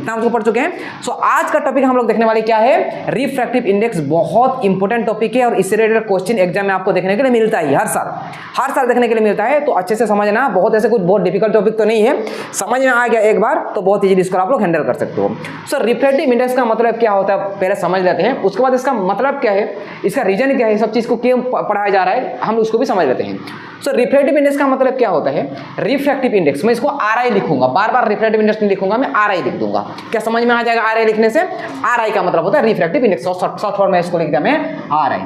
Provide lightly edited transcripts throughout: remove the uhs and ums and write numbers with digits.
इतना हम लोग पढ़ चुके हैं। सो आज का टॉपिक हम लोग देखने वाले क्या है, रिफ्रैक्टिव इंडेक्स। बहुत इंपॉर्टेंट टॉपिक है और इससे रिलेटेड क्वेश्चन एग्जाम में आपको देखने के लिए मिलता है, हर साल देखने के लिए मिलता है। तो अच्छे से समझना, बहुत ऐसे कुछ बहुत डिफिकल्ट टॉपिक तो नहीं है, समझ में आ गया एक बार तो बहुत इजीली इसको आप लोग हैंडल कर सकते हो। सो रिफ्रैक्टिव इंडेक्स का मतलब क्या होता है पहले समझ लेते हैं, उसके बाद इसका मतलब क्या है, इसका रीजन क्या है, सब चीज़ को क्यों पढ़ाया जा रहा है हम उसको भी समझ लेते हैं। सो रिफ्रैक्टिव इंडेक्स का मतलब क्या होता है, रिफ्रैक्टिव इंडेक्स मैं इसको RI लिखूंगा, बार बार रिफ्रैक्टिव इंडेक्स नहीं लिखूंगा, मैं RI लिख दूंगा। क्या समझ में आ जाएगा RI लिखने से? RI का मतलब होता है रिफ्रैक्टिव इंडेक्स, शॉर्ट फॉर्म में इसको लिख दिया मैं RI।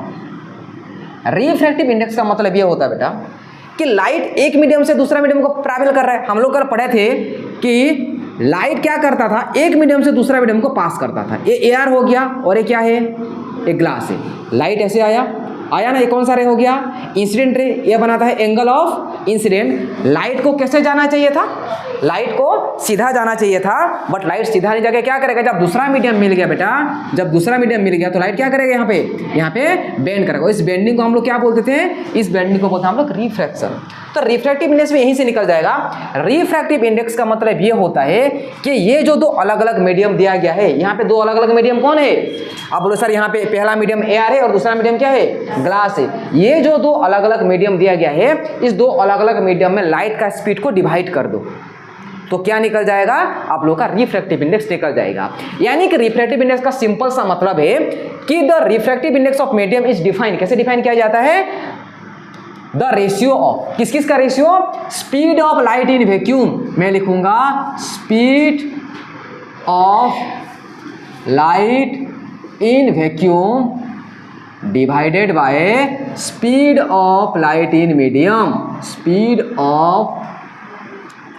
रिफ्रैक्टिव इंडेक्स का मतलब ये होता है बेटा कि लाइट एक मीडियम से दूसरा मीडियम को ट्रैवल कर रहा है। हम लोग कल पढ़े थे कि लाइट क्या करता था, एक मीडियम से दूसरा मीडियम को पास करता था। ये एयर हो गया और ये क्या है, एक ग्लास है। लाइट ऐसे आया ना, ये कौन सा रे हो गया, इंसिडेंट रे। ये बनाता है एंगल ऑफ इंसिडेंट। लाइट को कैसे जाना चाहिए था, लाइट को सीधा जाना चाहिए था, बट लाइट सीधा नहीं जाके क्या करेगा, जब दूसरा मीडियम मिल गया बेटा, जब दूसरा मीडियम मिल गया तो लाइट क्या करेगा, यहाँ पे बेंड करेगा। इस बेंडिंग को हम लोग क्या बोलते थे, इस बेंडिंग को बोलते हैं हम लोग रिफ्रैक्शन। तो रिफ्रैक्टिव इंडेक्स में यहीं से निकल जाएगा। रिफ्रैक्टिव इंडेक्स का मतलब ये होता है कि ये जो दो अलग अलग मीडियम दिया गया है, यहाँ पे दो अलग अलग मीडियम कौन है, आप बोलो सर यहाँ पे पहला मीडियम एयर है और दूसरा मीडियम क्या है, ग्लास है। ये जो दो अलग अलग मीडियम दिया गया है, इस दो अलग अलग मीडियम में लाइट का स्पीड को डिवाइड कर दो तो क्या निकल जाएगा, आप लोगों का रिफ्रैक्टिव इंडेक्स निकल जाएगा। यानी कि रिफ्रैक्टिव इंडेक्स का सिंपल सा मतलब है कि the refractive index of medium is defined, कैसे डिफाइन किया जाता है, द रेशियो ऑफ, किस का ratio, speed of light in vacuum, मैं लिखूंगा speed of light in vacuum divided by speed of light in medium, speed of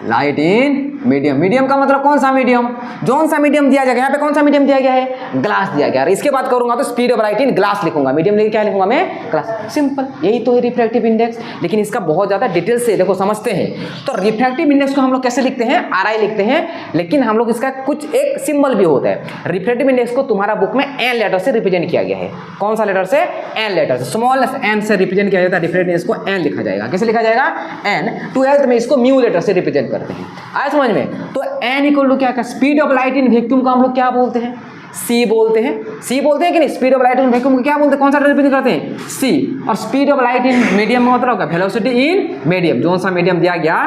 light in medium. Medium का मतलब कौन सा मीडियम, जोन सा मीडियम दिया जाएगा, यहाँ पे कौन सा मीडियम दिया गया है, ग्लास दिया गया है। इसके बाद करूंगा तो speed of light in glass लिखूंगा, मीडियम लेके क्या लिखूंगा मैं, ग्लास। सिंपल, यही तो है रिफ्रैक्टिव इंडेक्स। लेकिन इसका बहुत ज्यादा डिटेल से देखो समझते हैं। तो रिफ्रैक्टिव इंडेक्स को हम लोग कैसे लिखते हैं, RI लिखते हैं, लेकिन हम लोग इसका कुछ एक सिंबल भी होता है। रिफ्रैक्टिव इंडेक्स को तुम्हारा बुक में N लेटर से रिप्रेजेंट किया गया है। कौन सा लेटर से, N लेटर से, स्मॉल n से रिप्रेजेंट किया जाता है। रिफ्रैक्टिव इंडेक्स को N लिखा जाएगा, कैसे लिखा जाएगा, N। 12th में इसको म्यू लेटर से रिप्रेजेंट करते हैं, आया समझ में। तो n इक्वल टू क्या, speed of light in vacuum का हम लोग क्या बोलते हैं, C बोलते हैं, C बोलते हैं कि नहीं, speed of light in vacuum को क्या बोलते हैं, कौन सा रिप्रेजेंट करते हैं, C। और speed of light in medium का मतलब क्या, वेलोसिटी इन मीडियम, जो सा मीडियम दिया गया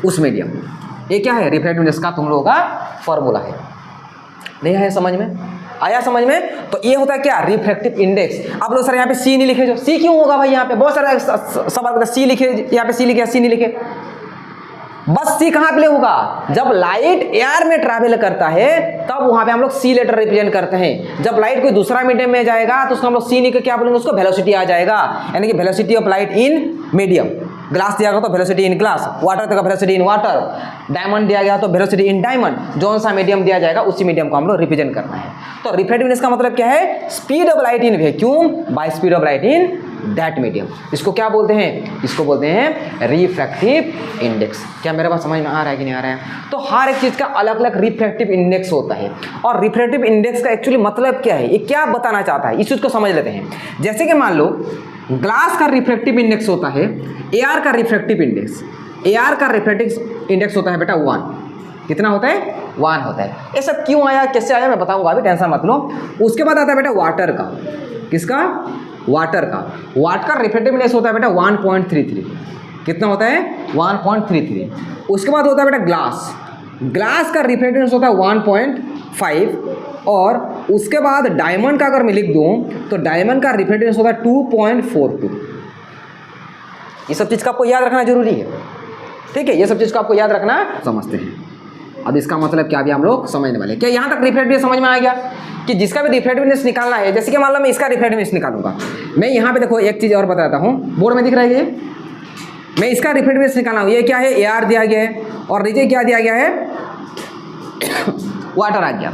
उस मीडियम। ये क्या है, रिफ्रैक्टिव इंडेक्स का तुम लोगों का फॉर्मूला है। नहीं है समझ में, आया समझ में। तो ये होता है क्या, रिफ्रैक्टिव इंडेक्स। आप लोग सर यहाँ पे C नहीं लिखे, जो C क्यों होगा भाई, यहाँ पे बहुत सारे सवाल C लिखे, यहाँ पे C लिखे, C नहीं लिखे। बस C कहाँ पे होगा, जब लाइट एयर में ट्रैवल करता है तब वहां पे हम लोग C लेटर रिप्रेजेंट करते हैं। जब लाइट कोई दूसरा मीडियम में जाएगा तो उसको हम लोग C नहीं क्या बोलेंगे, उसको वेलोसिटी आ जाएगा, यानी कि velocity of light in medium. Glass दिया गया तो वेलोसिटी इन ग्लास, वाटर का वेलोसिटी इन वाटर, डायमंड दिया गया तो वेलोसिटी इन डायमंड, जो सा मीडियम दिया जाएगा उसी मीडियम को हम लोग रिप्रेजेंट करना है। तो रिफ्रैक्टिव इंडेक्स का मतलब क्या है, speed of light in vacuum by speed of light in that medium. इसको क्या बोलते हैं, इसको बोलते हैं रिफ्रैक्टिव इंडेक्स। क्या मेरे पास समझ में आ रहा है कि नहीं आ रहा है। तो हर एक चीज का अलग अलग रिफ्रैक्टिव इंडेक्स होता है, और रिफ्रैक्टिव इंडेक्स का एक्चुअली मतलब क्या है, ये क्या बताना चाहता है, इस चीज को समझ लेते हैं। जैसे कि मान लो ग्लास का रिफ्रैक्टिव इंडेक्स होता है, एयर का रिफ्रैक्टिव इंडेक्स, एयर का रिफ्रैक्टिव इंडेक्स होता है बेटा 1। कितना होता है, 1 होता है। ये सब क्यों आया, कैसे आया, मैं बताऊंगा, अभी टेंशन मत लो। उसके बाद आता है बेटा वाटर का, किसका, वाटर का। वाटर का रिफ्रैक्टिव इंडेक्स होता है बेटा 1.33। कितना होता है, 1.33। उसके बाद होता है बेटा ग्लास, ग्लास का रिफ्रैक्टिव इंडेक्स होता है 1.5। और उसके बाद डायमंड का अगर मैं लिख दूं तो डायमंड का रिफ्रैक्टिव इंडेक्स होता है 2.42। ये सब चीज़ का आपको याद रखना जरूरी है, ठीक है, ये सब चीज़ को आपको याद रखना, समझते हैं। अब इसका मतलब क्या भी हम लोग समझने वाले। क्या यहाँ तक रिफ्रैक्टिव समझ में आ गया कि जिसका भी रिफ्रैक्टिव इंडेक्स निकालना है, जैसे कि मान लो मैं इसका रिफ्रैक्टिव इंडेक्स निकालूंगा, मैं यहाँ पे देखो एक चीज़ और बताता हूँ, बोर्ड में दिख रहा है ये, मैं इसका रिफ्रैक्टिव इंडेक्स निकालना हूँ। ये क्या है, AR दिया गया है, और नीचे क्या दिया गया है, वाटर आ गया,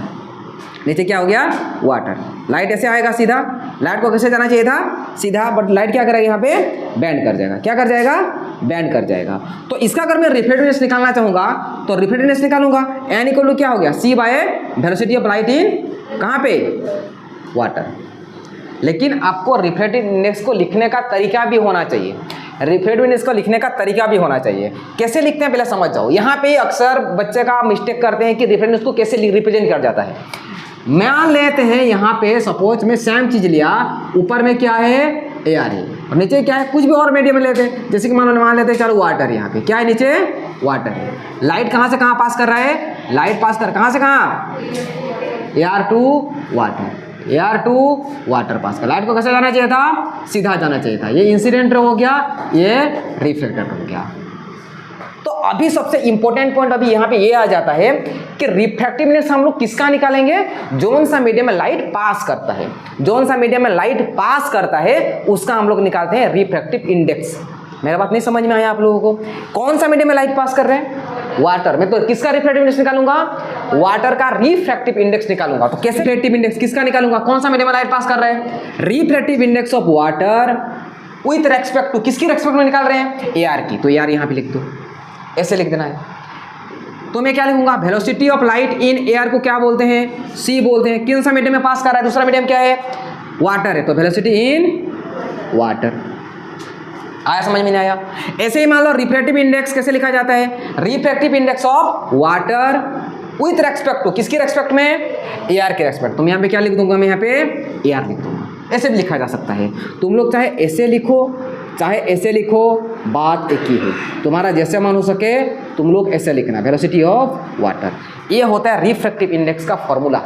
नीचे क्या हो गया, वाटर। लाइट ऐसे आएगा सीधा, लाइट को कैसे जाना चाहिए था, सीधा, बट लाइट क्या करेगा, यहाँ पे बैंड कर जाएगा। क्या कर जाएगा, बैंड कर जाएगा। तो इसका अगर मैं रिफ्रैक्टिव इंडेक्स निकालना चाहूँगा तो रिफ्रैक्टिव इंडेक्स निकालूंगा, n इक्वल टू क्या हो गया, C bye velocity of light इन कहाँ पे, वाटर। लेकिन आपको रिफ्रैक्टिव इंडेक्स को लिखने का तरीका भी होना चाहिए। रिफ्रैक्टिव इंडेक्स को लिखने का तरीका भी होना चाहिए। कैसे लिखते हैं पहले समझ जाओ। यहाँ पे अक्सर बच्चे का मिस्टेक करते हैं कि रिफ्रैक्टिव इंडेक्स को कैसे रिप्रेजेंट कर जाता है। मान लेते हैं यहाँ पे सपोज में सेम चीज लिया, ऊपर में क्या है ARA और नीचे क्या है कुछ भी और मीडियम लेते हैं, जैसे कि मान लेते हैं चलो वाटर, यहाँ पे क्या है नीचे वाटर है। लाइट कहाँ से कहाँ पास कर रहा है, लाइट पास कर कहाँ से कहाँ, AR to water, AR to water pass कर। लाइट को कैसे जाना चाहिए था, सीधा जाना चाहिए था। ये इंसिडेंट हो गया, ये रिफ्लेक्टर हो गया। तो अभी सबसे इंपॉर्टेंट पॉइंट अभी यहाँ पे ये आ जाता है कि रिफ्रैक्टिव इंडेक्स हम लोग किसका निकालेंगे, जोन सा मीडियम में लाइट पास करता है, जोन सा मीडियम में लाइट पास करता है उसका हम लोग निकालते हैं रिफ्रैक्टिव इंडेक्स। मेरा बात नहीं समझ में आया आप लोगों को। कौन सा मीडियम में लाइट पास कर रहे हैं, वाटर में, तो किसका रिफ्रैक्टिव इंडेक्स निकालूंगा, वाटर का रिफ्रैक्टिव इंडेक्स निकालूंगा। तो कैसे रिफ्रैक्टिव इंडेक्स किसका निकालूंगा, कौन सा मीडियम में लाइट पास कर रहे हैं, refractive index of water with respect to, किसकी रेस्पेक्ट में निकाल रहे हैं, AR की। तो AR यहाँ पे लिख दो, ऐसे लिख देना है। तो मैं क्या लिखूंगा, velocity of light in air को क्या बोलते हैं, C बोलते हैं। किन सा मीडियम में पास कर रहा है, दूसरा मीडियम क्या है, वाटर है, तो वेलोसिटी इन वाटर। आया समझ में नहीं आया। ऐसे ही मान लो रिफ्रैक्टिव इंडेक्स कैसे लिखा जाता है, refractive index of water with respect to, किसकी रेस्पेक्ट में, AR के रेस्पेक्ट। तो मैं यहाँ पे क्या लिख दूंगा, मैं यहाँ पे AR लिख दूंगा। ऐसे भी लिखा जा सकता है, तुम लोग चाहे ऐसे लिखो चाहे ऐसे लिखो, बात एक ही है। तुम्हारा जैसे मन हो सके तुम लोग ऐसे लिखना, वेलोसिटी ऑफ वाटर। ये होता है रिफ्रैक्टिव इंडेक्स का फॉर्मूला,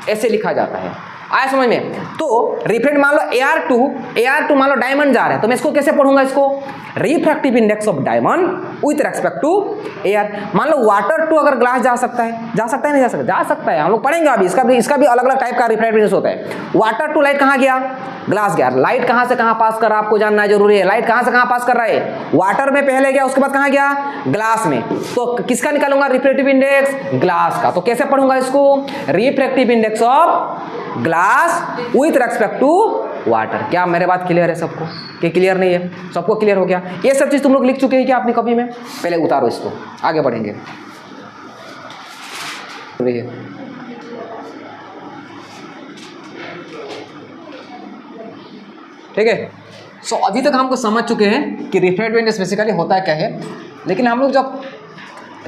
ऐसे लिखा जाता है। आया समझ में। तो रिफ्रैक्ट मान लो AR2 मान लो डायमंड जा रहा है, तो मैं इसको कैसे पढ़ूंगा, इसको refractive index of diamond with respect to AR। मान लो वाटर टू अगर ग्लास जा सकता है नहीं जा सकता, जा सकता है, हम लोग पढ़ेंगे अभी। इसका भी अलग अलग टाइप का रिफ्रैक्टिव इंडेक्स होता है। वाटर टू लाइट कहाँ गया, ग्लास गया। लाइट कहाँ से कहाँ पास कर रहा है आपको जानना जरूरी है। लाइट कहाँ से कहाँ पास कर रहा है, वाटर में पहले गया, उसके बाद कहाँ गया, ग्लास में। तो किसका निकालूंगा, रिफ्रैक्टिव इंडेक्स, ग्लास का। तो कैसे पढ़ूंगा इसको, refractive index of glass with respect to water. क्या मेरे बात क्लियर है सबको, कि क्लियर नहीं है, सबको क्लियर हो गया। ये सब चीज तुम लोग लिख चुके हैं क्या अपनी कॉपी में, पहले उतारो इसको, आगे बढ़ेंगे। ठीक है। सो अभी तक हमको समझ चुके हैं कि रिफ्रैक्टिव इंडेक्स बेसिकली होता है क्या है। लेकिन हम लोग जब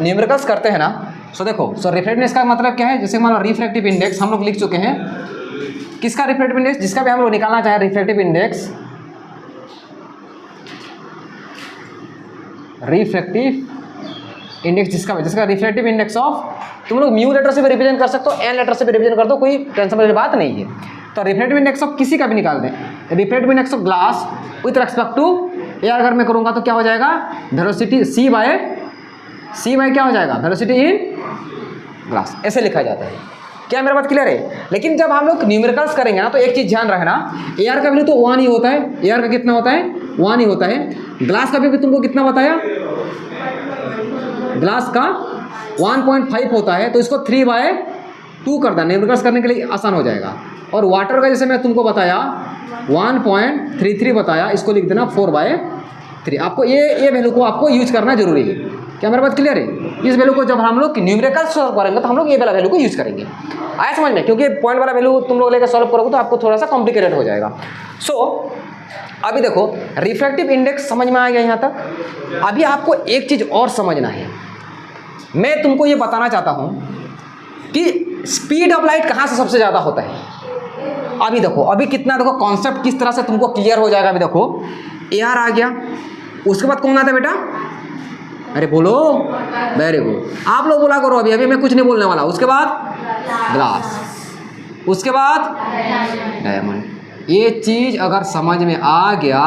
न्यूमेरिकल्स करते हैं ना, सो देखो, सो रिफ्रैक्टिव इंडेक्स का मतलब क्या है। जैसे मान लो रिफ्रैक्टिव इंडेक्स हम लोग लिख चुके हैं, किसका रिफ्रैक्टिव इंडेक्स, जिसका भी हम लोग निकालना चाहे रिफ्रैक्टिव इंडेक्स, जिसका रिफ्रैक्टिव इंडेक्स ऑफ, तुम लोग म्यू लेटर से भी रिप्रेजेंट कर सकते हो, एन लेटर से भी रिप्रेजेंट कर दो, कोई टेंशन वाली बात नहीं है। तो रिफ्रैक्टिव इंडेक्स ऑफ किसी का भी निकाल दें, refractive index of glass with respect to AR अगर मैं करूंगा तो क्या हो जाएगा, वेलोसिटी C बाय क्या हो जाएगा, वेलोसिटी इन ग्लास। ऐसे लिखा जाता है। क्या मेरा बात क्लियर है। लेकिन जब हम लोग न्यूमेरिकल्स करेंगे ना, तो एक चीज ध्यान रखना, AR का वैल्यू तो 1 ही होता है। AR का कितना होता है, 1 ही होता है। ग्लास का भी तुमको कितना बताया, ग्लास का 1.5 होता है, तो इसको 3/2 कर देना, न्यूमेरिकल्स करने के लिए आसान हो जाएगा। और वाटर का जैसे मैं तुमको बताया 1.33 बताया, इसको लिख देना 4/3। आपको ये वैल्यू को आपको यूज करना जरूरी है। क्या मेरी बात क्लियर है। इस वैल्यू को जब हम लोग न्यूमेरिकल सॉल्व करेंगे तो हम लोग ये वाला वैल्यू को यूज करेंगे। आया समझ में, क्योंकि पॉइंट वाला वैल्यू तुम लोग लेकर सॉल्व करोगे तो आपको थोड़ा सा कॉम्प्लिकेटेड हो जाएगा। सो अभी देखो रिफ्रैक्टिव इंडेक्स समझ में आ गया यहाँ तक। अभी आपको एक चीज और समझना है। मैं तुमको ये बताना चाहता हूँ कि स्पीड ऑफ लाइट कहाँ से सबसे ज़्यादा होता है। अभी देखो, अभी कितना देखो कॉन्सेप्ट किस तरह से तुमको क्लियर हो जाएगा। अभी देखो AR आ गया, उसके बाद कौन आता है बेटा, अरे बोलो, वेरी गुड, आप लोग बोला करो। अभी मैं कुछ नहीं बोलने वाला। उसके बाद ग्लास, उसके बाद डायमंड। ये चीज अगर समझ में आ गया,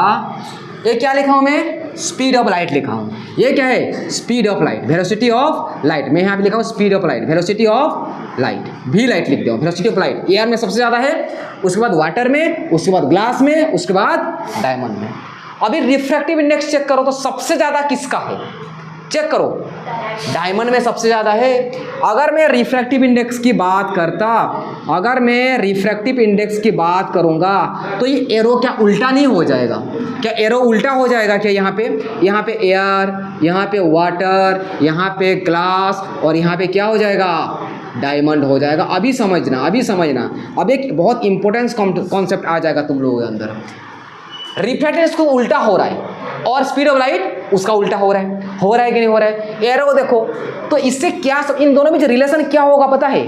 ये क्या लिखा हूं मैं, स्पीड ऑफ लाइट लिखा हूं। ये क्या है, speed of light, velocity of light. मैं यहाँ पे लिखा हूँ speed of light, velocity of light, भी लाइट लिख दो, वेलोसिटी ऑफ लाइट। एयर में सबसे ज़्यादा है, उसके बाद वाटर में, उसके बाद ग्लास में, उसके बाद डायमंड में। अभी रिफ्रैक्टिव इंडेक्स चेक करो तो सबसे ज़्यादा किसका है, चेक करो, डायमंड में सबसे ज़्यादा है। अगर मैं रिफ्रैक्टिव इंडेक्स की बात करूंगा तो ये एरो क्या उल्टा नहीं हो जाएगा, क्या एरो उल्टा हो जाएगा क्या, यहाँ पे एयर, यहाँ पे वाटर, यहाँ पे ग्लास और यहाँ पे क्या हो जाएगा, डायमंड हो जाएगा। अभी समझना। अब एक बहुत इंपॉर्टेंट कॉन्सेप्ट आ जाएगा तुम लोगों के अंदर। रिफ्रैक्टिव इंडेक्स को उल्टा हो रहा है और स्पीड ऑफ लाइट उसका उल्टा हो रहा है कि नहीं हो रहा है? एरो को देखो तो इससे क्या इन दोनों में रिलेशन क्या होगा पता है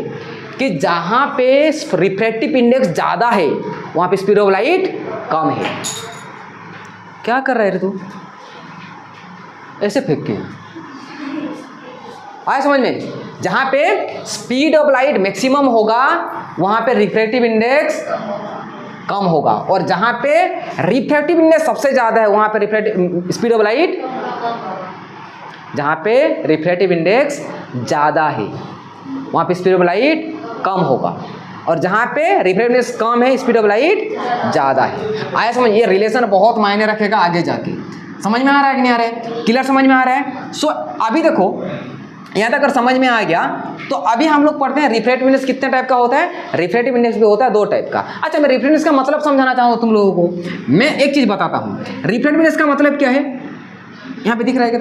कि जहां पे रिफ्रैक्टिव इंडेक्स ज्यादा है वहां पे स्पीड ऑफ लाइट कम है। क्या कर रहा है रे तू? ऐसे फेंक के आया समझ में? जहां पे स्पीड ऑफ लाइट मैक्सिमम होगा वहां पे रिफ्रैक्टिव इंडेक्स कम होगा, और जहां पे रिफ्रैक्टिव इंडेक्स सबसे ज्यादा है वहां पे रिफ्रैक्टिव स्पीड ऑफ लाइट, जहां पे रिफ्रैक्टिव इंडेक्स ज्यादा है वहां पे स्पीड ऑफ लाइट कम होगा, और जहां पे रिफ्रैक्टिव इंडेक्स कम है स्पीड ऑफ लाइट ज्यादा है। आया समझ? ये रिलेशन बहुत मायने रखेगा आगे जाके। समझ में आ रहा है कि नहीं आ रहा है? क्लियर समझ में आ रहा है? सो अभी देखो यहाँ तक अगर समझ में आ गया तो अभी हम लोग पढ़ते हैं रिफ्रैक्टिव इंडेक्स कितने टाइप का होता है। रिफ्रैक्टिव इंडेक्स भी होता है 2 टाइप का। अच्छा, मैं रिफ्रैक्टिव इंडेक्स का मतलब समझाना चाहूँ तुम लोगों को। मैं एक चीज़ बताता हूँ, रिफ्रैक्टिव इंडेक्स का मतलब क्या है। यहाँ पे दिख रहा है क्या?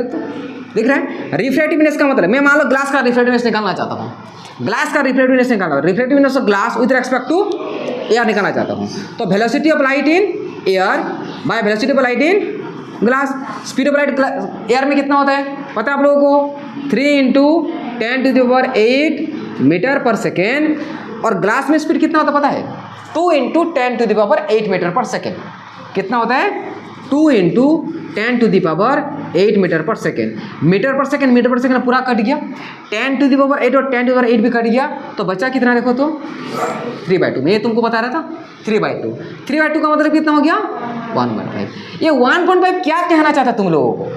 दिख रहा है? रिफ्रैक्टिव इंडेक्स का मतलब, मैं मान लो ग्लास का रिफ्रैक्टिव इंडेक्स निकालना चाहता हूँ, ग्लास का रिफ्रैक्टिव इंडेक्स निकालना, refractive index of glass with respect to air निकालना चाहता हूँ, तो velocity of light in air by velocity of light in glass. Speed of light air में कितना होता है पता है आप लोगों को? 3 × 10⁸ मीटर पर सेकेंड, और ग्लास में स्पीड कितना होता है पता है? 2 × 10⁸ मीटर पर सेकेंड। कितना होता है? 2 × 10⁸ मीटर पर सेकेंड। मीटर पर सेकेंड पूरा कट गया, 10⁸ और 10⁸ भी कट गया, तो बचा कितना देखो तो 3/2। मैं ये तुमको बता रहा था 3/2। 3/2 का मतलब कितना हो गया? 1.5। ये 1.5 क्या कहना चाहता तुम लोगों को?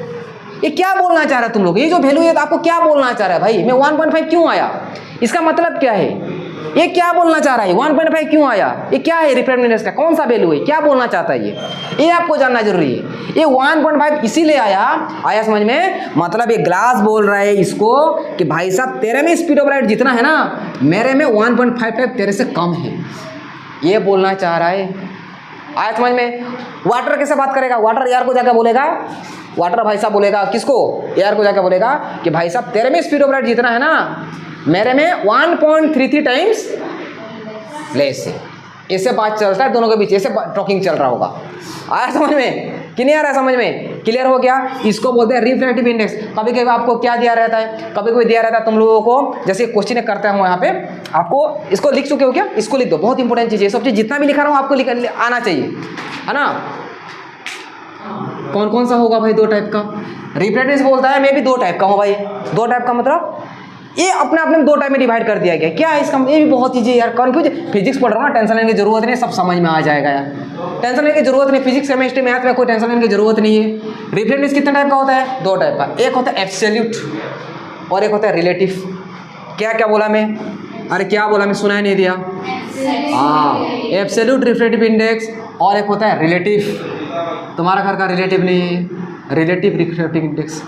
ये क्या बोलना चाह रहा है तुम लोग? ये जो वैल्यू है आपको क्या बोलना चाह रहा है भाई? मैं 1.5 क्यों आया, इसका मतलब क्या है? ये क्या बोलना चाह रहा है? 1.5 क्यों आया? ये क्या है? रिफ्रैक्टिव इंडेक्स का कौन सा वैल्यू है? क्या बोलना चाहता है ये आपको जानना जरूरी है। ये 1.5 इसीलिए आया समझ में? मतलब ये ग्लास बोल रहा है इसको कि भाई साहब तेरे में स्पीड ऑफ लाइट जितना है ना, मेरे में 1.5 तेरे से कम है, ये बोलना चाह रहा है। आया समझ में? वाटर कैसे बात करेगा? वाटर एयर को जाकर बोलेगा, वाटर भाई साहब बोलेगा किसको? एयर को जाकर बोलेगा कि भाई साहब तेरे में स्पीड ऑफ लाइट जितना है ना, मेरे में 1.33 टाइम्स लेस है। इससे बात चलता है दोनों के बीच, ऐसे टॉकिंग चल रहा होगा। आया समझ में कि नहीं आ रहा है? समझ में? क्लियर हो गया? इसको बोलते हैं रिफ्रैक्टिव इंडेक्स। कभी कभी आपको क्या दिया रहता है, कभी कभी दिया रहता है तुम लोगों को, जैसे क्वेश्चन करता हूँ यहाँ पे आपको, इसको लिख चुके हो क्या? इसको लिख दो, बहुत इंपॉर्टेंट चीज़ है। सब चीज़ जितना भी लिखा रहा हूँ आपको आना चाहिए, है ना? कौन कौन सा होगा भाई? 2 टाइप का रिफ्रैक्टिव बोलता है। मैं भी 2 टाइप का हूँ भाई। 2 टाइप का मतलब ये अपने अपने 2 टाइप में डिवाइड कर दिया गया। क्या है इसका? ये भी बहुत ईजी यार, कन्फ्यूज। फिजिक्स पढ़ रहा हूँ ना, टेंशन लेने की जरूरत नहीं, सब समझ में आ जाएगा यार, टेंशन लेने की जरूरत नहीं। फिजिक्स केमिस्ट्री मैथ में कोई टेंशन लेने की जरूरत नहीं है। रिफ्रैक्टिव कितने टाइप का होता है? 2 टाइप का। एक होता है एब्सोल्यूट और एक होता है रिलेटिव। क्या क्या बोला मैं? अरे क्या बोला मैं? सुनाई नहीं दिया? हाँ, एब्सोल्यूट रिफ्रैक्टिव इंडेक्स, और एक होता है रिलेटिव। तुम्हारा घर का रिलेटिव नहीं है, रिलेटिव रिफ्रैक्टिव इंडेक्स।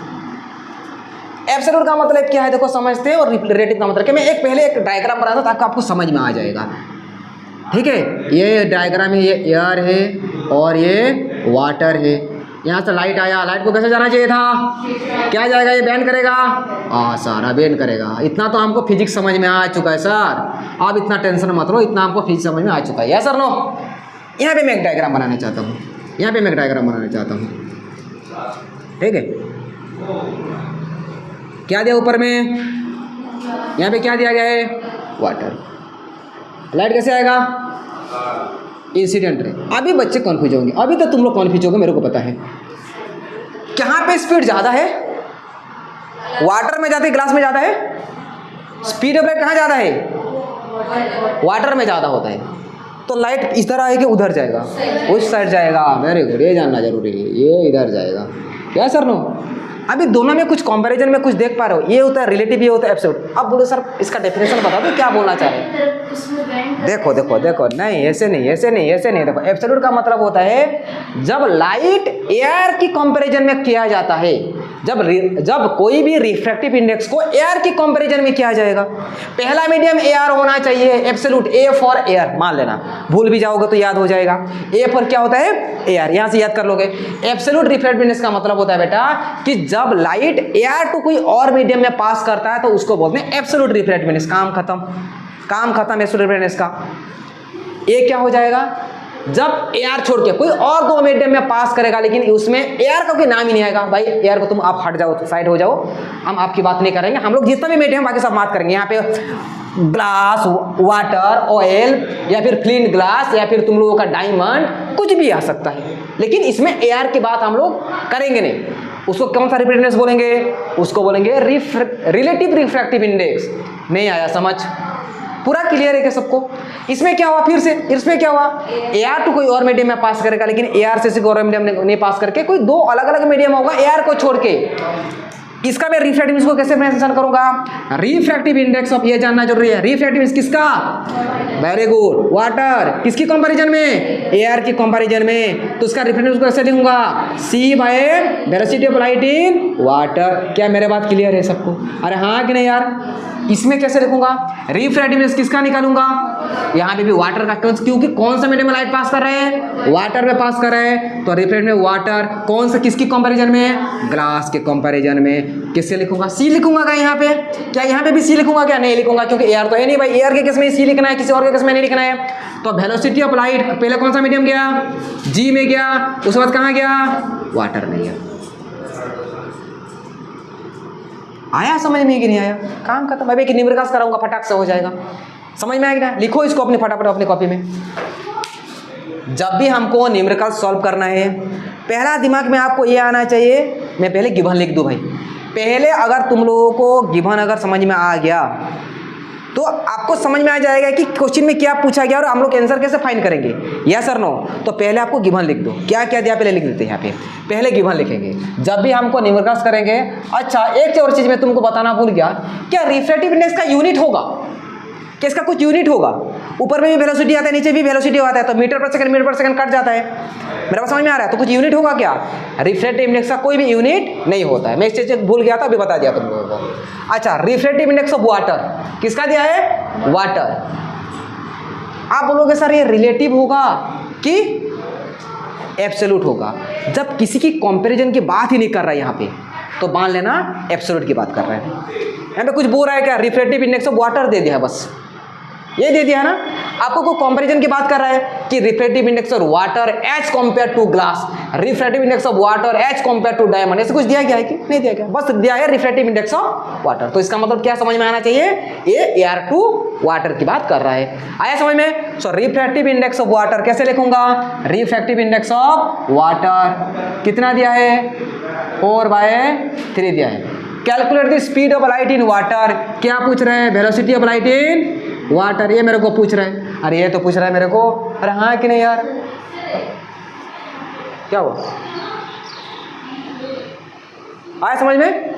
एब्सोल्यूट का मतलब क्या है देखो समझते हैं, और रिलेटिव का मतलब क्या? मैं पहले एक डायग्राम बनाता ताकि आपको समझ में आ जाएगा, ठीक है? ये डायग्राम है, ये एयर है और ये वाटर है। यहाँ से लाइट आया, लाइट को कैसे जाना चाहिए था? क्या जाएगा? ये बेंड करेगा, सारा बेंड करेगा। इतना तो हमको फिजिक्स समझ में आ चुका है सर, आप इतना टेंशन मत लो, इतना हमको फिजिक्स समझ में आ चुका है। Yes sir no? यहाँ पे मैं एक डायग्राम बनाना चाहता हूँ, यहाँ पे मैं एक डायग्राम बनाना चाहता हूँ, ठीक है? क्या दिया ऊपर में? यहाँ पे क्या दिया गया है? वाटर। लाइट कैसे आएगा? Incident ray. अभी बच्चे कन्फ्यूज होंगे, अभी तो तुम लोग कन्फ्यूज होंगे, मेरे को पता है। कहाँ पे स्पीड ज़्यादा है? वाटर में ज़्यादा है, ग्लास में ज़्यादा है? स्पीड ऑफ लाइट कहाँ ज़्यादा है? वाटर में ज़्यादा होता है। तो लाइट इस तरह है कि उधर जाएगा, उस साइड जाएगा। वेरी गुड, ये जानना जरूरी है। ये इधर जाएगा। क्या सर नो? अभी दोनों में कुछ कंपैरिजन में कुछ देख पा रहे हो? ये होता है रिलेटिव, ये होता है एब्सोल्यूट। अब बोलो सर इसका डेफिनेशन बता दो, क्या बोलना चाह रहे हैं? देखो देखो देखो, नहीं ऐसे नहीं, ऐसे नहीं, ऐसे नहीं। देखो एब्सोल्यूट का मतलब होता है जब लाइट एयर की कंपैरिजन में किया जाता है, जब कोई भी रिफ्रैक्टिव इंडेक्स को एयर की कंपैरिजन में किया जाएगा। पहला मीडियम एयर होना चाहिए, एब्सोल्यूट, ए फॉर एयर मान लेना, भूल भी जाओगे तो याद हो जाएगा। ए पर क्या होता है? एयर, यहां से याद कर लोगे। एब्सोल्यूट रिफ्रैक्टिव इंडेक्स का मतलब होता है बेटा कि जब लाइट एयर टू कोई और मीडियम में पास करता है तो उसको बोलते हैं एब्सोल्यूट रिफ्रैक्टिव इंडेक्स। काम खत्म, काम खत्म एब्सोल्यूट रिफ्रैक्टिव इंडेक्स का। ए क्या हो जाएगा? जब एआर छोड़ के कोई और 2 मीडियम में पास करेगा, लेकिन उसमें एआर का कोई नाम ही नहीं आएगा। भाई एआर को तुम आप हट जाओ, साइड हो जाओ, हम आपकी बात नहीं करेंगे। हम लोग जितना भी मीडियम बाकी सब बात करेंगे। यहाँ पे ग्लास, वाटर, ऑयल, या फिर फ्लिंट ग्लास, या फिर तुम लोगों का डायमंड, कुछ भी आ सकता है, लेकिन इसमें एआर की बात हम लोग करेंगे नहीं। उसको कौन सा रिफ्रैक्टिव इंडेक्स बोलेंगे? उसको बोलेंगे रिलेटिव रिफ्रैक्टिव इंडेक्स। नहीं आया समझ? पूरा क्लियर है क्या सबको? इसमें क्या हुआ फिर से, इसमें क्या हुआ, एआर टू कोई और मीडियम में पास करेगा, लेकिन एआर से कोई और मीडियम नहीं पास करके कोई 2 अलग अलग मीडियम होगा एआर को छोड़ के। इसका मैं रिफ्रैक्टिव इंडेक्स को कैसे मेंशन करूंगा? रिफ्रैक्टिव इंडेक्स ऑफ, ये जानना जरूरी है। रिफ्रैक्टिव इंडेक्स किसका? Very good, water. किसकी कंपैरिजन में? एआर की कंपैरिजन में। तो उसका रिफ्रैक्टिव इंडेक्स कैसे लिखूंगा? C by velocity of light in water. क्या मेरे बात क्लियर है सबको? अरे हाँ कि नहीं यार? इसमें कैसे लिखूंगा? रिफ्रैक्टिव इंडेक्स किसका निकालूंगा? यहाँ पे भी वाटर का, क्योंकि कौन सा मीडियम में लाइट पास कर रहे हैं? वाटर में पास कर रहे हैं, तो रिफ्रैक्टिव में वाटर। कौन सा, किसकी कंपैरिजन में? ग्लास के कंपैरिजन में। किससे लिखूंगा? सी लिखूंगा क्या यहाँ पे? क्या यहाँ पे भी सी लिखूंगा क्या? नहीं लिखूंगा, क्योंकि एआर तो है नहीं भाई। एआर के केस में सी लिखना है, किसी और के केस में नहीं लिखना है। तो वेलोसिटी ऑफ लाइट पहले कौन सा मीडियम गया? जी में गया, उसके बाद कहाँ गया? वाटर में गया। आया समझ में कि नहीं आया? काम खत्म। मैं भी न्यूमेरिकल्स कराऊंगा, फटाक से हो जाएगा। समझ में आएगा? लिखो इसको अपने फटाफट अपनी कॉपी में। जब भी हमको न्यूमेरिकल्स सॉल्व करना है, पहला दिमाग में आपको ये आना चाहिए, मैं पहले गिवन लिख दूं भाई। पहले अगर तुम लोगों को गिवन अगर समझ में आ गया तो आपको समझ में आ जाएगा कि क्वेश्चन में क्या पूछा गया और हम लोग आंसर कैसे फाइंड करेंगे, यस और नो। तो पहले आपको गिवन लिख दो, क्या क्या दिया पहले लिख देते हैं। यहाँ पे पहले गिवन लिखेंगे जब भी हमको न्यूमेरिकल्स करेंगे। अच्छा, एक और चीज़ मैं तुमको बताना भूल गया, क्या रिफ्रैक्टिव इंडेक्स का यूनिट होगा? क्या इसका कुछ यूनिट होगा? ऊपर में भी वेलोसिटी आता है, नीचे भी वेलोसिटी आता है, तो मीटर पर सेकंड कट जाता है। मेरे पास समझ में आ रहा है? तो कुछ यूनिट होगा क्या? रिफ्रैक्टिव इंडेक्स का कोई भी यूनिट नहीं होता है। मैं इस चीज़ भूल गया था, अभी बता दिया तुम लोगों को। अच्छा, रिफ्रैक्टिव इंडेक्स ऑफ वाटर किसका दिया है? वाटर। आप बोलोगे सर ये रिलेटिव होगा कि एब्सोल्यूट होगा? जब किसी की कंपैरिजन की बात ही नहीं कर रहा है यहाँ पे, तो मान लेना एब्सोल्यूट की बात कर रहा है। यहाँ पे कुछ बोल रहा है क्या? रिफ्रैक्टिव इंडेक्स ऑफ वाटर दे दिया है, बस ये दे दिया है ना। आपको कोई कंपैरिजन की बात कर रहा है कि refractive index of water as compare to glass, refractive index of water as compare to diamond, ऐसे कुछ दिया गया है कि नहीं दिया गया? बस दिया है रिफ्रैक्टिव इंडेक्स ऑफ वाटर। तो इसका मतलब क्या समझ में आना चाहिए? ये एआर टू वाटर की बात कर रहा है। आया समझ में? सो रिफ्रैक्टिव इंडेक्स ऑफ वाटर कैसे लिखूंगा? रिफ्रैक्टिव इंडेक्स ऑफ वाटर कितना दिया है? 4/3 दिया है। Calculate the speed of light in water. क्या पूछ रहे हैं? Velocity of light in water. ये मेरे को पूछ रहे हैं। अरे ये तो पूछ रहा है मेरे को। अरे हाँ कि नहीं यार? क्या हुआ? आया समझ में?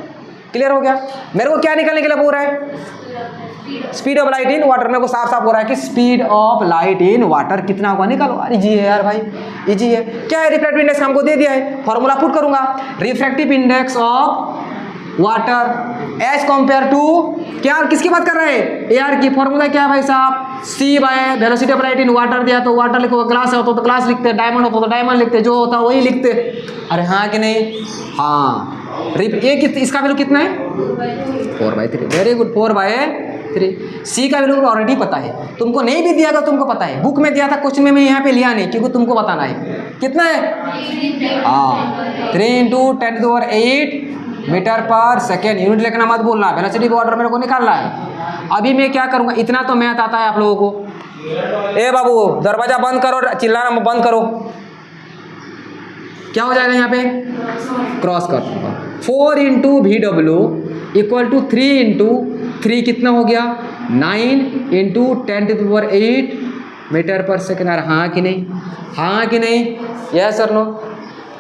क्लियर हो गया? मेरे को क्या निकालने के लिए बोल रहा है? Speed of light in water. मेरे को साफ साफ हो रहा है कि speed of light in water कितना होगा, निकालो। इजी है यार भाई, इजी है। क्या है? रिफ्रैक्टिव इंडेक्स हमको दे दिया है, फॉर्मूला पुट करूंगा। Refractive index of water as compare to, क्या किसकी बात कर रहे हैं? एआर की। फॉर्मूला क्या है भाई साहब? C by velocity of light in water दिया तो वाटर लिखो, ग्लास होता तो ग्लास लिखते, डायमंड होता तो डायमंड लिखते, जो होता वही लिखते। अरे हाँ कि नहीं? हाँ। इसका वैल्यू कितना है? 4/3। Very good, 4/3। सी का वैल्यू ऑलरेडी पता है, तुमको नहीं भी दिया तो तुमको पता है। बुक में दिया था, क्वेश्चन में मैं यहाँ पे लिया नहीं क्योंकि तुमको बताना है। कितना है? हाँ, 3 × 10⁸ मीटर पर सेकेंड। यूनिट लिखना मत भूलना। वेलोसिटी ऑफ वाटर मेरे को निकालना है। अभी मैं क्या करूँगा, इतना तो मैथ आता है आप लोगों को। ए बाबू दरवाजा बंद करो, चिल्लाना बंद करो। क्या हो जाएगा यहाँ पे? क्रॉस कर दूंगा। 4 × VW = 3 × 3 कितना हो गया? 9 × 10⁸ मीटर पर सेकेंड। अरे हाँ कि नहीं? हाँ कि नहीं? यस और नो?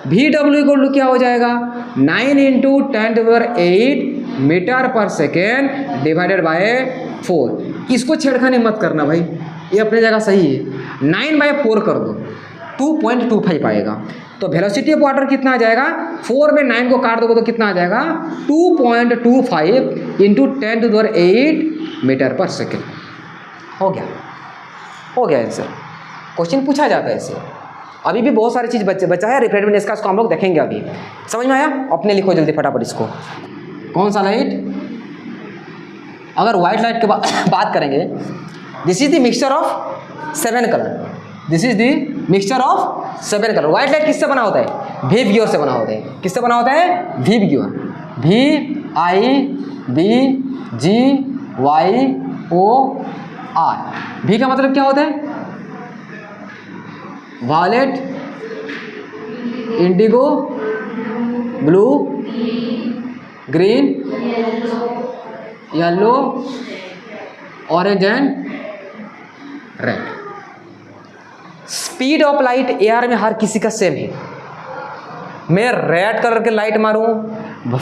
VW = क्या हो जाएगा? 9 × 10⁸ मीटर पर सेकेंड डिवाइडेड बाय 4। इसको छेड़खानी मत करना भाई, ये अपनी जगह सही है। 9/4 कर दो, 2.25 आएगा। तो वेलोसिटी ऑफ वाटर कितना आ जाएगा? 4 में 9 को काट दोगे तो कितना आ जाएगा? 2.25 × 10⁸ मीटर पर सेकेंड। हो गया, हो गया आंसर। क्वेश्चन पूछा जाता है ऐसे। अभी भी बहुत सारी चीज़ बचा है। रिफ्रैक्टिव इंडेक्स का इसको हम लोग देखेंगे अभी। समझ में आया? अपने लिखो जल्दी फटाफट इसको। कौन सा लाइट? अगर व्हाइट लाइट की बात करेंगे, this is the mixture of 7 colour. This is the mixture of 7 colour. White light किससे बना होता है? वी से बना होता है। किससे बना होता है? We VIBGYOR। वी का मतलब क्या होता है? Violet, indigo, blue, green, yellow, orange and red. Speed of light air में हर किसी का सेम है। मैं रेड कलर के लाइट मारूं,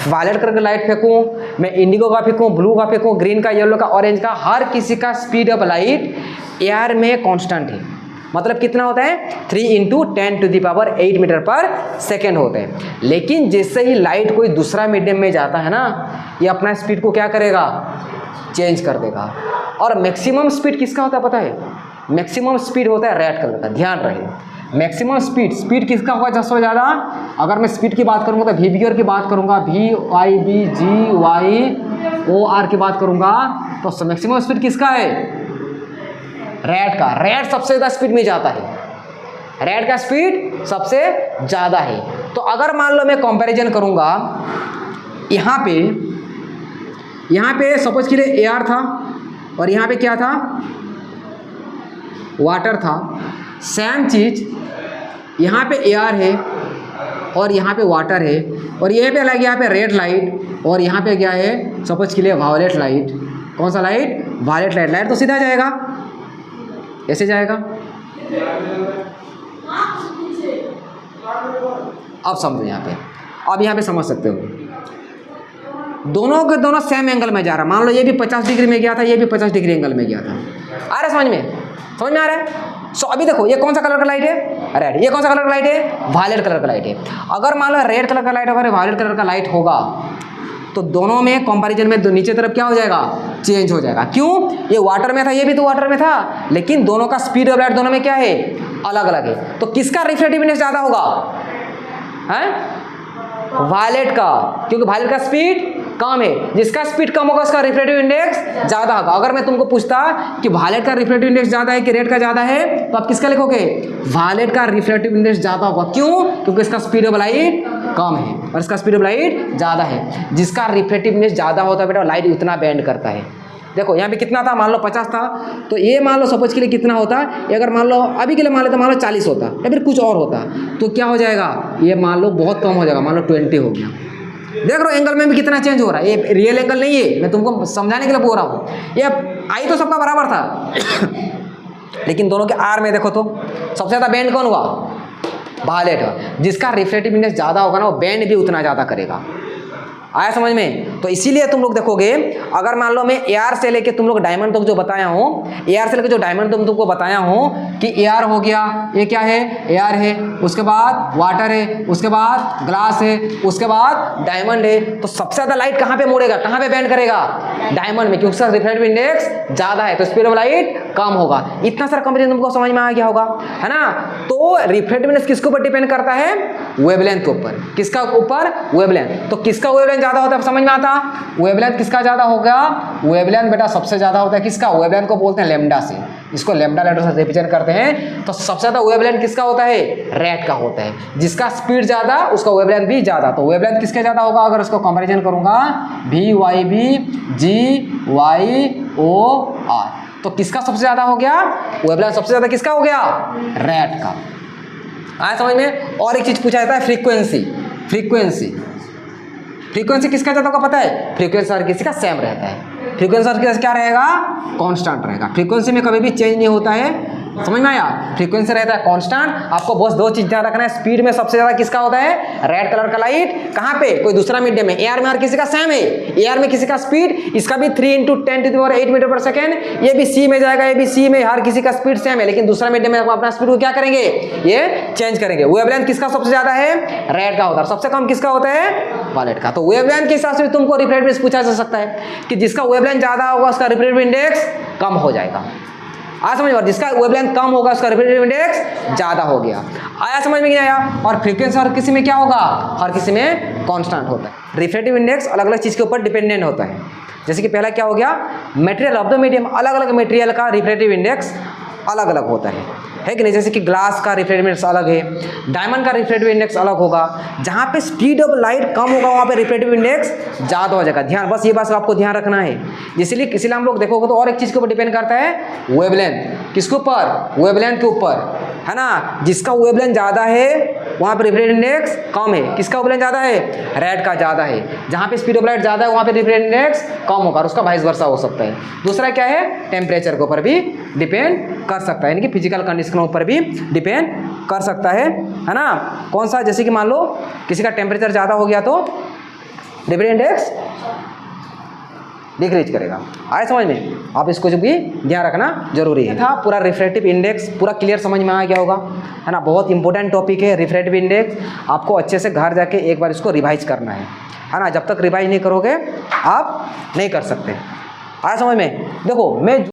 वायलेट कलर के लाइट फेंकूं, मैं इंडिगो का फेंकूं, ब्लू का फेंकूं, ग्रीन का, येलो का, ऑरेंज का, हर किसी का स्पीड ऑफ लाइट एयर में कांस्टेंट है। मतलब कितना होता है? 3 × 10⁸ मीटर पर सेकेंड होता है। लेकिन जैसे ही लाइट कोई दूसरा मीडियम में जाता है ना, ये अपना स्पीड को क्या करेगा? चेंज कर देगा। और मैक्सिमम स्पीड किसका होता है पता है? मैक्सिमम स्पीड होता है रेड कलर का। ध्यान रहे, मैक्सिमम स्पीड किसका होगा सबसे ज़्यादा? अगर मैं स्पीड की बात करूँगा तो VBR की बात करूँगा, VIBGYOR की बात करूँगा, तो मैक्सिमम स्पीड किसका है? रेड का। रेड सबसे ज़्यादा स्पीड में जाता है। रेड का स्पीड सबसे ज़्यादा है। तो अगर मान लो मैं कंपैरिजन करूँगा, यहाँ पे सपोज के लिए एयर था और यहाँ पे क्या था? वाटर था। सेम चीज़ यहाँ पे एयर है और यहाँ पे वाटर है, और ये पे लगे यहाँ पे रेड लाइट, और यहाँ पे क्या है? सपोज के लिए वायलेट लाइट। कौन सा लाइट? Violet light. लाइट तो सीधा जाएगा, ऐसे जाएगा। अब समझो यहाँ पे, अब यहाँ पे समझ सकते हो। दोनों के दोनों सेम एंगल में जा रहा है। मान लो ये भी 50 डिग्री में गया था, ये भी 50 डिग्री एंगल में गया था। आ रहा है समझ में आ रहा है? सो अभी देखो, ये कौन सा कलर का लाइट है? रेड। ये कौन सा कलर का लाइट है? वायलेट कलर का लाइट है। अगर मान लो रेड कलर का लाइट अगर वायलेट कलर का लाइट होगा, तो दोनों में कंपैरिजन में नीचे तरफ क्या हो जाएगा? चेंज हो जाएगा। क्यों? ये वाटर में था, ये भी तो वाटर में था, लेकिन दोनों का स्पीड ऑफ लाइट दोनों में क्या है? अलग अलग है। तो किसका रिफ्लेक्टिव इंडेक्स ज़्यादा होगा? है वायलेट का, क्योंकि वायलेट का स्पीड कम है। जिसका स्पीड कम होगा उसका रिफ्लेक्टिव इंडेक्स ज़्यादा होगा। अगर मैं तुमको पूछता कि वायलेट का रिफ्लेक्टिव इंडेक्स ज़्यादा है कि रेड का ज़्यादा है, तो आप किसका लिखोगे? वायलेट का रिफ्लेक्टिव इंडेक्स ज़्यादा होगा। क्यों? क्योंकि इसका स्पीड ऑफ लाइट कम है और इसका स्पीड ऑफ लाइट ज़्यादा है। जिसका रिफ्लेक्टिव इंडेक्स ज़्यादा होता है बेटा, लाइट उतना बेंड करता है। देखो यहाँ पे कितना था? मान लो 50 था, तो ये मान लो सपोज के लिए कितना होता? ये अगर मान लो अभी के लिए मान लो 40 होता या फिर कुछ और होता, तो क्या हो जाएगा? ये मान लो बहुत कम हो जाएगा, मान लो 20 हो गया। देख रहे हो एंगल में भी कितना चेंज हो रहा है। ये रियल एंगल नहीं है, मैं तुमको समझाने के लिए बोल रहा हूँ। ये आई तो सबका बराबर था लेकिन दोनों के आर में देखो तो सबसे ज़्यादा बैंड कौन हुआ? वायलेट। जिसका रिफ्लेक्टिव इंडेक्स ज़्यादा होगा ना, वो बैंड भी उतना ज़्यादा करेगा। आया समझ में? तो इसीलिए तुम लोग देखोगे, अगर मान लो मैं एआर से लेके तुम लोग डायमंड तक जो बताया हूँ, एआर से लेके जो डायमंड तुमको बताया हूँ कि एआर हो गया, ये क्या है? एआर है, उसके बाद वाटर है, उसके बाद ग्लास है, उसके बाद डायमंड है। तो सबसे ज़्यादा लाइट कहाँ पे मोड़ेगा, कहाँ पे बैंड करेगा? डायमंड में, क्योंकि उसका रिफ्लेक्टिव इंडेक्स ज़्यादा है, तो स्पीड ऑफ लाइट कम होगा। इतना सारा कंपैरिजन तुमको समझ में आ गया होगा, है ना? तो रिफ्लेक्टिव इंडेक्स किसके ऊपर डिपेंड करता है? वेवलेंथ के ऊपर। किसका ऊपर? वेवलेंथ। तो किसका वेवलेंथ ज़्यादा होता है समझ में आता? वेवलेंथ किसका ज़्यादा होगा? वेवलेंथ बेटा सबसे ज़्यादा होता है किसका? वेवलेंथ को बोलते हैं लैम्डा से, इसको लैम्डा लेटर से रिप्रेजेंट करते हैं। तो सबसे ज़्यादा वेवलेंथ किसका होता है? रेड का होता है। जिसका स्पीड ज़्यादा उसका वेवलेंथ भी ज़्यादा। तो वेवलेंथ किसके ज़्यादा होगा? अगर उसको कंपैरिजन करूँगा, VIBGYOR, तो किसका सबसे ज़्यादा हो गया? वेवलेंथ सबसे ज़्यादा किसका हो गया? रेड का। आया समझ में? और एक चीज़ पूछा जाता है, फ्रीक्वेंसी। फ्रीक्वेंसी किसका ज़्यादा होगा पता है? फ्रीक्वेंसी हर किसी का सेम रहता है। फ्रीक्वेंसी हर किसी क्या रहेगा? कांस्टेंट रहेगा। फ्रीक्वेंसी में कभी भी चेंज नहीं होता है। समझ में आया? फ्रीक्वेंसी रहता है कांस्टेंट। आपको बस दो चीज़ ध्यान रखना है, स्पीड में सबसे ज़्यादा किसका होता है? रेड कलर का लाइट। कहाँ पे? कोई दूसरा मीडियम में। एयर में हर किसी का सेम है। एयर में किसी का स्पीड, इसका भी 3 × 10⁸ मीटर पर सेकेंड, ये भी सी में जाएगा, ये भी सी में, हर किसी का स्पीड सेम है। लेकिन दूसरा मीडियम में अपना स्पीड को क्या करेंगे? ये चेंज करेंगे। वेवलेंथ किसका सबसे ज़्यादा है? रेड का होता है। सबसे कम किसका होता है? वायलेट का। तो वेवलेंथ के हिसाब से तुमको रिफ्लेक्टिव इंडेक्स पूछा जा सकता है कि जिसका वेवलेंथ ज़्यादा होगा उसका रिफ्लेक्टिव इंडेक्स कम हो जाएगा। आया समझ में? जिसका वेवलेंथ कम होगा उसका रिफ्लेक्टिव इंडेक्स ज़्यादा हो गया। आया समझ में? नहीं आया? और फ्रीक्वेंसी हर किसी में क्या होगा? हर किसी में कांस्टेंट होता है। रिफ्लेक्टिव इंडेक्स अलग अलग चीज़ के ऊपर डिपेंडेंट होता है। जैसे कि पहला क्या हो गया? Material of the medium. अलग अलग मटेरियल का रिफ्लेक्टिव इंडेक्स अलग अलग होता है। है कि नहीं। जैसे कि ग्लास का रिफ्रैक्टिव इंडेक्स अलग है, डायमंड का रिफ्रैक्टिव इंडेक्स अलग होगा। जहाँ पे स्पीड ऑफ लाइट कम होगा वहाँ पे रिफ्रैक्टिव इंडेक्स ज़्यादा हो जाएगा। ध्यान, बस ये बात आपको ध्यान रखना है। इसीलिए हम लोग देखोगे तो और एक चीज़ के ऊपर डिपेंड करता है, वेवलेंथ। किसके ऊपर? वेवलेंथ के ऊपर, है ना। जिसका वेवलेंथ ज़्यादा है वहाँ पे रिफ्रैक्टिव इंडेक्स कम है। किसका वेवलेंथ ज़्यादा है? रेड का ज़्यादा है। जहाँ पे स्पीड ऑफ लाइट ज़्यादा है वहाँ पे रिफ्रैक्टिव इंडेक्स कम होगा, और उसका वाइस वर्सा हो सकता है। दूसरा क्या है? टेम्परेचर के ऊपर भी डिपेंड कर सकता है, यानी कि फिजिकल कंडीशन के ऊपर भी डिपेंड कर सकता है ना। कौन सा? जैसे कि मान लो किसी का टेम्परेचर ज़्यादा हो गया तो रिफ्रैक्टिव इंडेक्स डिक्रीज करेगा। आए समझ में? आप इसको जो भी ध्यान रखना जरूरी है। था पूरा रिफ्रैक्टिव इंडेक्स पूरा क्लियर समझ में आ गया होगा, है ना। बहुत इंपॉर्टेंट टॉपिक है रिफ्रैक्टिव इंडेक्स। आपको अच्छे से घर जाके एक बार इसको रिवाइज करना है ना। जब तक रिवाइज नहीं करोगे आप नहीं कर सकते। आए समझ में? देखो मैं